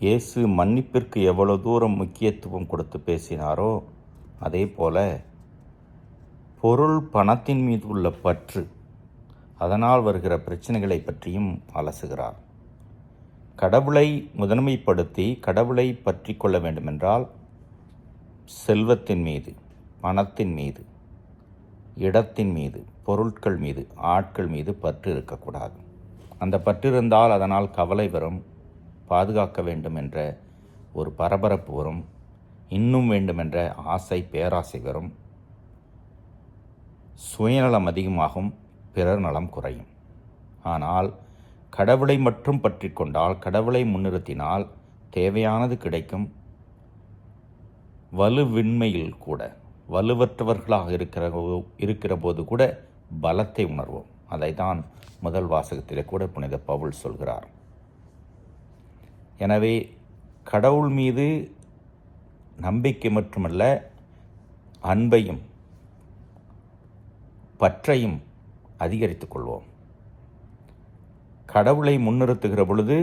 இயேசு மன்னிப்பிற்கு எவ்வளவு தூரம் முக்கியத்துவம் கொடுத்து பேசினாரோ, அதே போல பொருள் பணத்தின் மீது உள்ள பற்று, அதனால் வருகிற பிரச்சனைகளை பற்றியும் அலசுகிறார். கடவுளை முதன்மைப்படுத்தி கடவுளை பற்றி கொள்ள வேண்டுமென்றால் செல்வத்தின் மீது, பணத்தின் மீது, இடத்தின் மீது, பொருட்கள் மீது, ஆட்கள் மீது பற்று இருக்கக்கூடாது. அந்த பற்று இருந்தால் அதனால் கவலை வரும், பாதுகாக்க வேண்டும் என்ற ஒரு பரபரப்பு வரும், இன்னும் வேண்டுமென்ற ஆசை, பேராசை வரும், சுயநலம் அதிகமாகும், பிறர் நலம் குறையும். ஆனால் கடவுளை மட்டும் பற்றி கொண்டால், கடவுளை முன்னிறுத்தினால் தேவையானது கிடைக்கும். வலுவின்மையில் கூட, வலுவற்றவர்களாக இருக்கிற போது கூட பலத்தை உணர்வோம். அதை தான் முதல் வாசகத்திலே கூட புனித பவுல் சொல்கிறார். எனவே கடவுள் மீது நம்பிக்கை மட்டுமல்ல, அன்பையும் பற்றையும் அதிகரித்துக் கொள்வோம். கடவுளை முன்னிறுத்துகிற பொழுது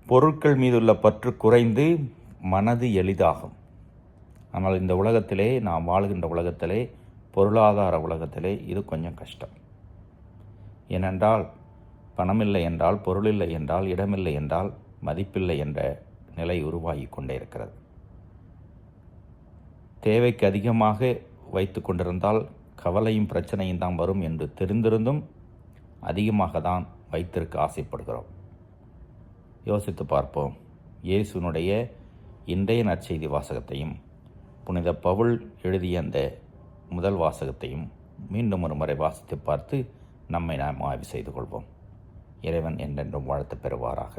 பொருட்கள் மீதுள்ள பற்று குறைந்து மனது எளிதாகும். ஆனால் இந்த உலகத்திலே, நாம் வாழ்கின்ற உலகத்திலே, பொருளாதார உலகத்திலே இது கொஞ்சம் கஷ்டம். ஏனென்றால் பணமில்லை என்றால், பொருள் இல்லை என்றால், இடமில்லை என்றால் மதிப்பில்லை என்ற நிலை உருவாகி கொண்டே இருக்கிறது. தேவைக்கு அதிகமாக வைத்து கொண்டிருந்தால் கவலையும் பிரச்சனையும் தான் வரும் என்று தெரிந்திருந்தும் அதிகமாக தான் வைத்திருக்க ஆசைப்படுகிறோம். யோசித்து பார்ப்போம். இயேசுனுடைய இன்றைய நற்செய்தி வாசகத்தையும் புனித பவுல் எழுதிய அந்த முதல் வாசகத்தையும் மீண்டும் ஒரு முறை வாசித்து பார்த்து நம்மை நாம் ஆய்வு செய்து கொள்வோம். இறைவன் என்றென்றும் வாழ்த்து பெறுவாராக.